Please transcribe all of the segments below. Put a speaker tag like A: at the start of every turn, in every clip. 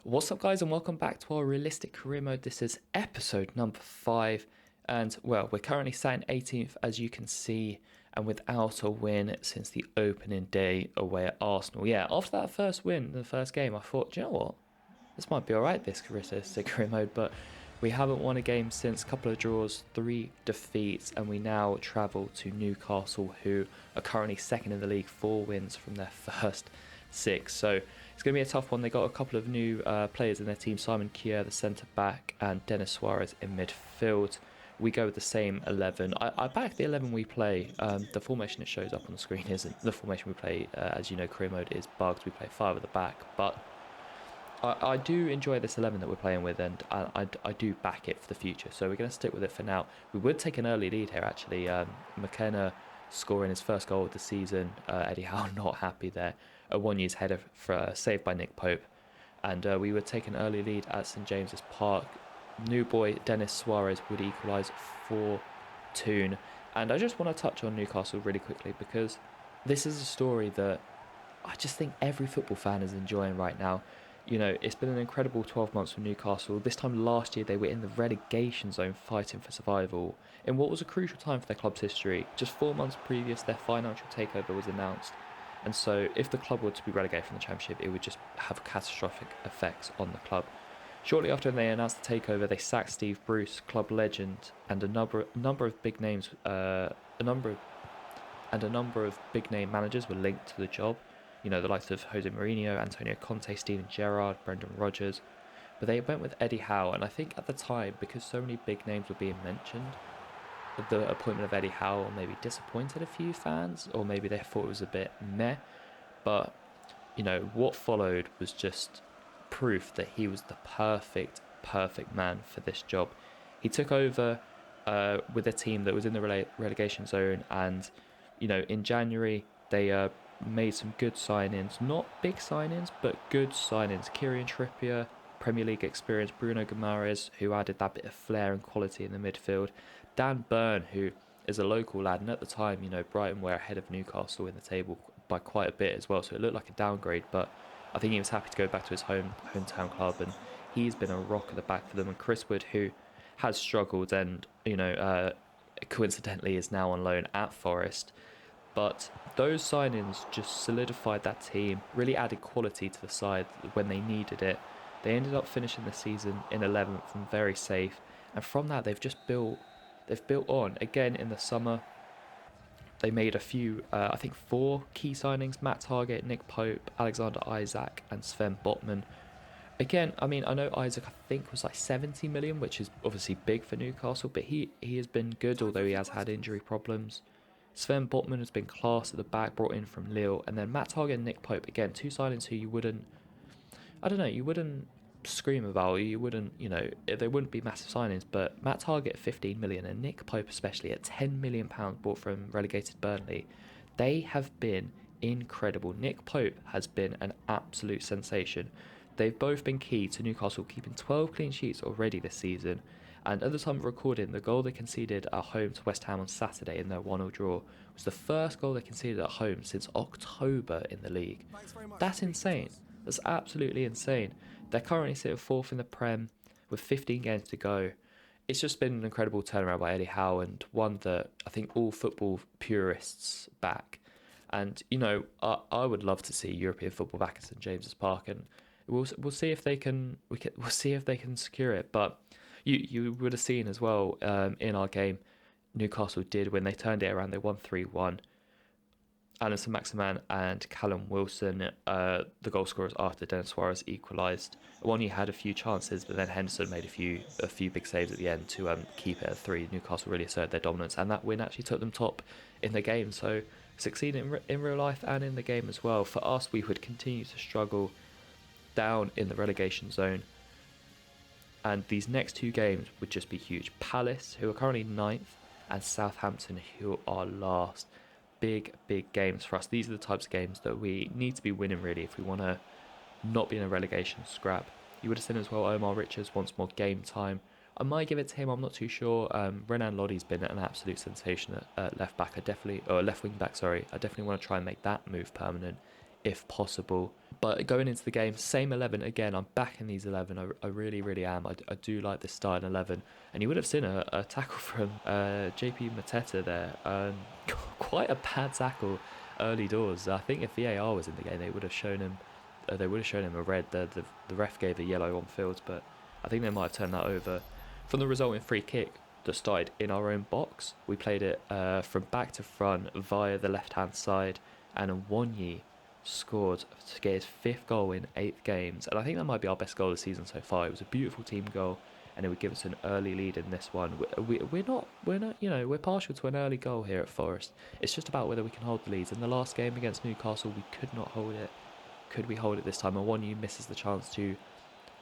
A: What's up, guys, and welcome back to our realistic career mode. This is episode number 5, and well, we're currently sat in 18th, as you can see, and without a win since the opening day away at Arsenal. Yeah, after that first win in the first game, I thought, do you know what, this might be alright, this realistic career mode, but we haven't won a game since, a couple of draws, 3 defeats, and we now travel to Newcastle, who are currently second in the league, 4 wins from their first 6. So it's going to be a tough one. They got a couple of new players in their team, Simon Kier, the centre back, and Dennis Suarez in midfield. We go with the same 11. I back the 11 we play. The formation that shows up on the screen isn't the formation we play. As you know, career mode is bugged. We play 5 at the back, but I do enjoy this 11 that we're playing with, and I do back it for the future. So we're going to stick with it for now. We would take an early lead here, actually. McKenna scoring his first goal of the season. Eddie Howe not happy there. A 1 year's header for saved by Nick Pope. And we would take an early lead at St James's Park. New boy Dennis Suarez would equalise for Toon. And I just want to touch on Newcastle really quickly, because this is a story that I just think every football fan is enjoying right now. You know, it's been an incredible 12 months for Newcastle. This time last year, they were in the relegation zone fighting for survival in what was a crucial time for their club's history. Just 4 months previous, their financial takeover was announced. And so if the club were to be relegated from the Championship, it would just have catastrophic effects on the club. Shortly after they announced the takeover, they sacked Steve Bruce, club legend, and a number of big names, a number of big name managers were linked to the job. You know, the likes of Jose Mourinho, Antonio Conte, Steven Gerrard, Brendan Rodgers. But they went with Eddie Howe, and I think at the time, because so many big names were being mentioned, the appointment of Eddie Howe maybe disappointed a few fans, or maybe they thought it was a bit meh. But, you know, what followed was just proof that he was the perfect man for this job. He took over with a team that was in the relegation zone, and, you know, in January, they made some good signings. Not big signings, but good signings. Kieran Trippier, Premier League experience. Bruno Guimaraes, who added that bit of flair and quality in the midfield. Dan Burn, who is a local lad, and at the time, you know, Brighton were ahead of Newcastle in the table by quite a bit as well, so it looked like a downgrade, but I think he was happy to go back to his hometown club, and he's been a rock at the back for them. And Chris Wood, who has struggled and, you know, coincidentally is now on loan at Forest. But those signings just solidified that team, really added quality to the side when they needed it. They ended up finishing the season in 11th and very safe. And from that, they've built on. Again, in the summer, they made a few, I think 4 key signings: Matt Targett, Nick Pope, Alexander Isaac, and Sven Botman. Again, I mean, I know Isaac, I think, was like 70 million, which is obviously big for Newcastle, but he has been good, although he has had injury problems. Sven Botman has been class at the back, brought in from Lille. And then Matt Targett and Nick Pope, again, 2 signings who you wouldn't scream about. You wouldn't, you know, they wouldn't be massive signings. But Matt Targett at 15 million and Nick Pope especially at 10 million pounds bought from relegated Burnley. They have been incredible. Nick Pope has been an absolute sensation. They've both been key to Newcastle keeping 12 clean sheets already this season. And at the time of recording, the goal they conceded at home to West Ham on Saturday in their 1-0 draw was the first goal they conceded at home since October in the league. That's insane. That's absolutely insane. They're currently sitting 4th in the Prem with 15 games to go. It's just been an incredible turnaround by Eddie Howe, and one that I think all football purists back. And, you know, I would love to see European football back at St James's Park, and we'll see if they can secure it. But you would have seen as well, in our game, Newcastle did when they turned it around. They won 3-1. Alan Saint-Maximin and Callum Wilson, the goal scorers after Dennis Suarez equalised. One had a few chances, but then Henderson made a few big saves at the end to keep it at 3. Newcastle really asserted their dominance, and that win actually took them top in the game. So succeeding in real life and in the game as well. For us, we would continue to struggle down in the relegation zone, and these next 2 games would just be huge. Palace, who are currently 9th, and Southampton, who are last. Big games for us. These are the types of games that we need to be winning, really, if we want to not be in a relegation scrap. You would have seen as well Omar Richards wants more game time. I might give it to him, I'm not too sure. Renan Lodi's been an absolute sensation at left wing back, sorry. I definitely want to try and make that move permanent if possible. But going into the game, same 11 again. I'm back in these 11. I really, really am. I do like this style 11. And you would have seen a tackle from JP Mateta there. Quite a bad tackle early doors. I think if VAR was in the game, they would have shown him. They would have shown him a red. The ref gave a yellow on field, but I think they might have turned that over. From the resulting free kick that started in our own box, we played it from back to front via the left-hand side, and Wonyi scored to get his 5th goal in 8 games, and I think that might be our best goal of the season so far. It was a beautiful team goal, and it would give us an early lead in this one. We're not, we're partial to an early goal here at Forest. It's just about whether we can hold the leads. In the last game against Newcastle, we could not hold it. Could we hold it this time? And Wonyi misses the chance to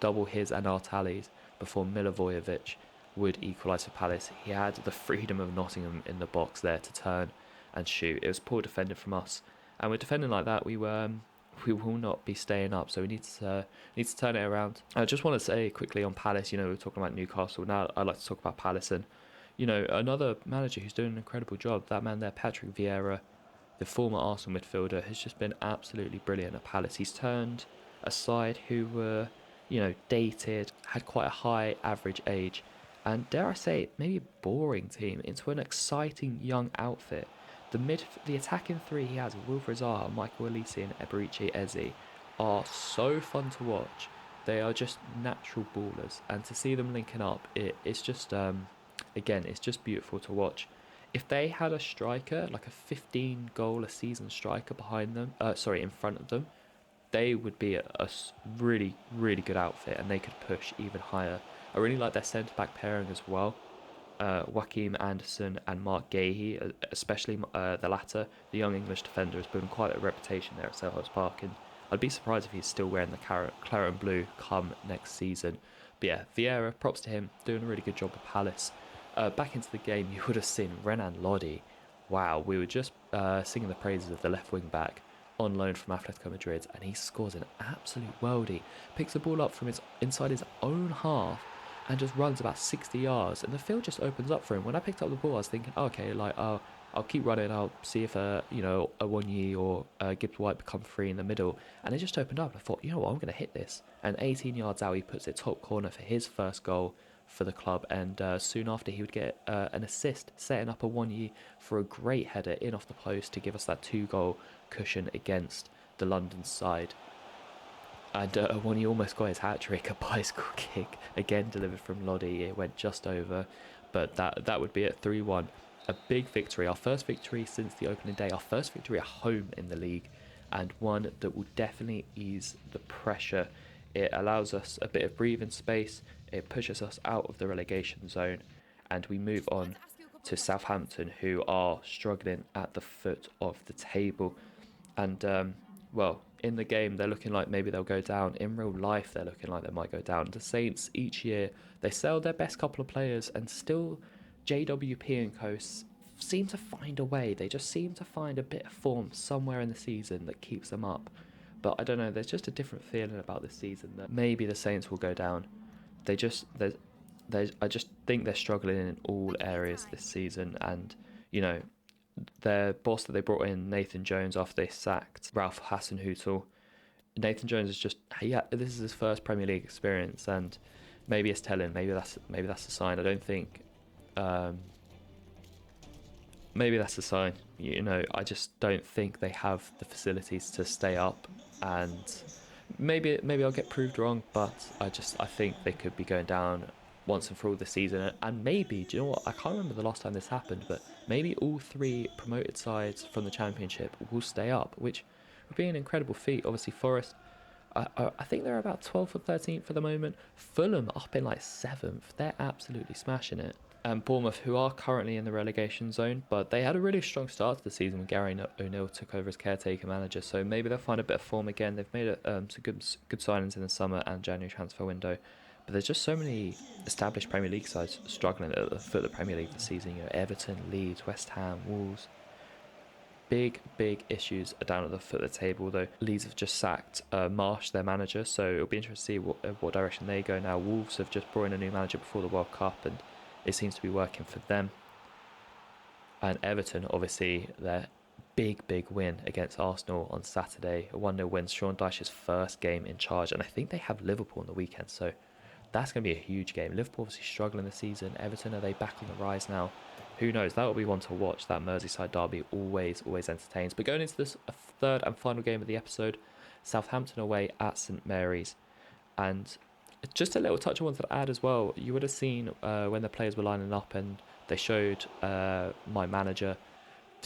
A: double his and our tallies before Milivojevic would equalise for Palace. He had the freedom of Nottingham in the box there to turn and shoot. It was poor defending from us, and we're defending like that. We will not be staying up, so we need to turn it around. I just want to say quickly on Palace. We were talking about Newcastle. Now I'd like to talk about Palace, and another manager who's doing an incredible job. That man there, Patrick Vieira, the former Arsenal midfielder, has just been absolutely brilliant at Palace. He's turned a side who were dated, had quite a high average age, and dare I say, maybe a boring team into an exciting young outfit. The attacking three he has, Wilfred Zaha, Michael Olise and Eberici Eze, are so fun to watch. They are just natural ballers, and to see them linking up, it's just it's just beautiful to watch. If they had a striker, like a 15 goal a season striker behind them, in front of them, they would be a really, really good outfit, and they could push even higher. I really like their centre-back pairing as well. Joachim Anderson and Mark Gahey, especially the latter, the young English defender, has built quite a reputation there at Selhurst Park, and I'd be surprised if he's still wearing the claret and blue come next season. But yeah, Vieira, props to him, doing a really good job with Palace. Back into the game, you would have seen Renan Lodi. Wow, we were just singing the praises of the left wing back on loan from Atletico Madrid, and he scores an absolute worldie. Picks the ball up from inside his own half and just runs about 60 yards, and the field just opens up for him. When I picked up the ball, I was thinking, okay, I'll keep running. I'll see if a Wonyi or Gibbs White become free in the middle, and it just opened up. I thought, I'm going to hit this. And 18 yards out, he puts it top corner for his first goal for the club, and soon after he would get an assist, setting up a Wonyi for a great header in off the post to give us that 2-goal cushion against the London side. And Wonyi almost got his hat-trick, a bicycle kick, again delivered from Lodi. It went just over, but that would be it, 3-1. A big victory, our first victory since the opening day, our first victory at home in the league, and one that will definitely ease the pressure. It allows us a bit of breathing space, it pushes us out of the relegation zone, and we move on to Southampton, who are struggling at the foot of the table. And in the game, they're looking like maybe they'll go down. In real life, they're looking like they might go down. The Saints, each year, they sell their best couple of players, and still JWP and co seem to find a way. They just seem to find a bit of form somewhere in the season that keeps them up. But I don't know, there's just a different feeling about this season that maybe the Saints will go down. I just think they're struggling in all areas this season, and their boss that they brought in, Nathan Jones, after they sacked Ralph Hasenhüttl. Nathan Jones is this is his first Premier League experience, and maybe it's telling. Maybe that's a sign. I don't think. Maybe that's a sign. I just don't think they have the facilities to stay up, and maybe I'll get proved wrong, but I think they could be going down once and for all this season. And maybe, do you know what, I can't remember the last time this happened, but maybe all 3 promoted sides from the Championship will stay up, which would be an incredible feat. Obviously Forest, I think they're about 12th or 13th for the moment. Fulham up in like 7th, they're absolutely smashing it. And Bournemouth, who are currently in the relegation zone, but they had a really strong start to the season when Gary O'Neill took over as caretaker manager, so maybe they'll find a bit of form again. They've made some good signings in the summer and January transfer window. But there's just so many established Premier League sides struggling at the foot of the Premier League this season. Everton, Leeds, West Ham, Wolves. Big issues are down at the foot of the table, though. Leeds have just sacked Marsh, their manager, so it'll be interesting to see what direction they go now. Wolves have just brought in a new manager before the World Cup, and it seems to be working for them. And Everton, obviously, they're big win against Arsenal on Saturday. A 1-0 win, Sean Dyche's first game in charge. And I think they have Liverpool on the weekend. So that's going to be a huge game. Liverpool obviously struggling this season. Everton, are they back on the rise now? Who knows? That will be one to watch. That Merseyside derby always entertains. But going into this third and final game of the episode, Southampton away at St Mary's. And just a little touch I wanted to add as well. You would have seen when the players were lining up and they showed my manager,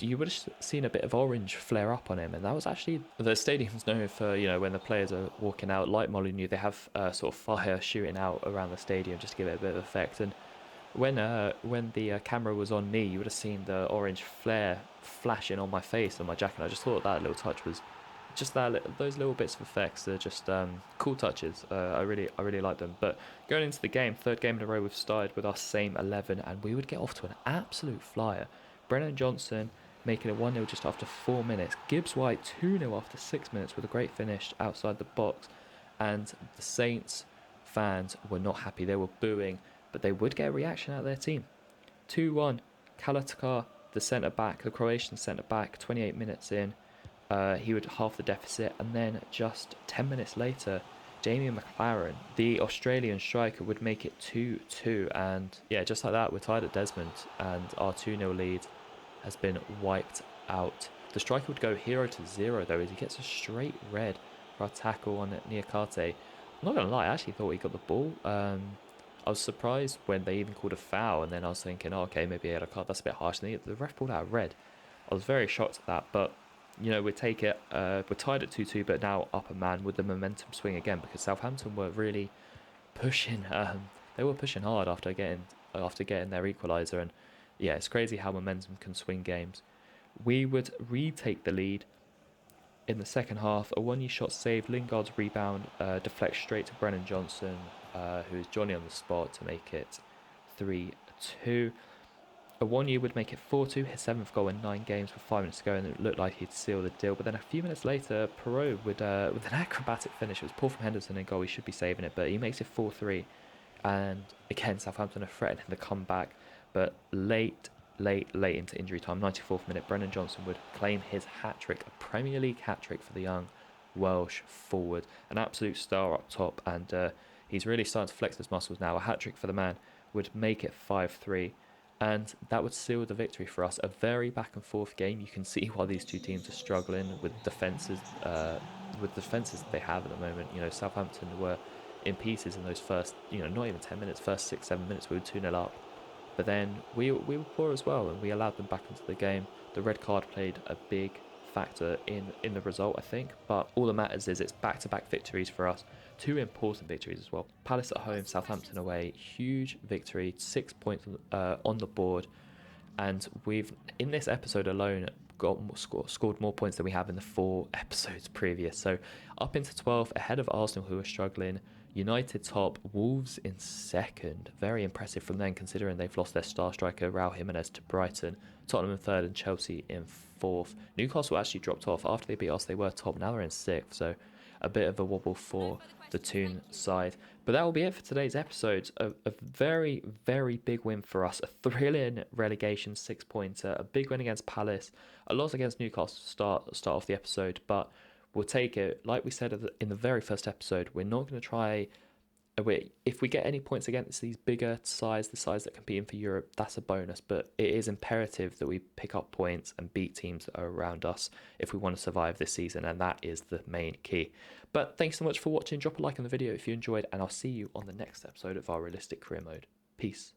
A: you would have seen a bit of orange flare up on him, and that was actually, the stadium's known for, when the players are walking out, like Molyneux, they have sort of fire shooting out around the stadium just to give it a bit of effect. And when the camera was on me, you would have seen the orange flare flashing on my face and my jacket. I just thought that little touch was just those little bits of effects are just cool touches. I really like them. But going into the game, third game in a row, we've started with our same 11, and we would get off to an absolute flyer. Brennan Johnson making it 1-0 just after 4 minutes. Gibbs White 2-0 after 6 minutes with a great finish outside the box. And the Saints fans were not happy. They were booing, but they would get a reaction out of their team. 2-1, Kalatakar, the centre-back, the Croatian centre-back, 28 minutes in. He would half the deficit, and then just 10 minutes later, Jamie McLaren, the Australian striker, would make it 2-2. And yeah, just like that, we're tied at Desmond, and our 2-0 lead has been wiped out. The striker would go 0-0 though, as he gets a straight red for our tackle on Niakate. I'm not gonna lie, I actually thought he got the ball. I was surprised when they even called a foul, and then I was thinking, oh, okay, maybe he had a card. That's a bit harsh. And the ref pulled out a red. I was very shocked at that, but we take it. We're tied at 2-2, but now up a man with the momentum swing again, because Southampton were really pushing. They were pushing hard after getting their equaliser, and yeah, it's crazy how momentum can swing games. We would retake the lead in the second half. A one-year shot saved. Lingard's rebound deflects straight to Brennan Johnson, who is Johnny on the spot to make it 3-2. A 1 year would make it 4-2, his 7th goal in 9 games with 5 minutes to go, and it looked like he'd seal the deal. But then a few minutes later, Perot with an acrobatic finish. It was Paul from Henderson in goal. He should be saving it, but he makes it 4-3. And again, Southampton are threatening the comeback, but late into injury time, 94th minute, Brennan Johnson would claim his hat-trick, a Premier League hat-trick for the young Welsh forward. An absolute star up top, and he's really starting to flex his muscles now. A hat-trick for the man would make it 5-3. And that would seal the victory for us. A very back and forth game. You can see why these two teams are struggling with defences. That they have at the moment. Southampton were in pieces in those first, not even 10 minutes, first 6-7 minutes. We were 2-0 up, but then we were poor as well, and we allowed them back into the game. The red card played a big factor in the result, I think. But all that matters is it's back-to-back victories for us. 2 important victories as well. Palace at home, Southampton away. Huge victory, 6 points on the board. And we've, in this episode alone, scored more points than we have in the 4 episodes previous. So up into 12, ahead of Arsenal, who are struggling. United top, Wolves in second. Very impressive from them, considering they've lost their star striker, Raul Jimenez, to Brighton. Tottenham in third and Chelsea in fourth. Newcastle actually dropped off. After they beat us, they were top. Now they're in sixth. So a bit of a wobble for the Toon side. But that will be it for today's episode. A very, very big win for us. A thrilling relegation 6-pointer. A big win against Palace. A loss against Newcastle to start off the episode. But we'll take it. Like we said in the very first episode, we're not going to try... If we get any points against these bigger sides, the sides that compete in for Europe, that's a bonus. But it is imperative that we pick up points and beat teams that are around us if we want to survive this season, and that is the main key. But thanks so much for watching. Drop a like on the video if you enjoyed, and I'll see you on the next episode of our Realistic Career Mode. Peace.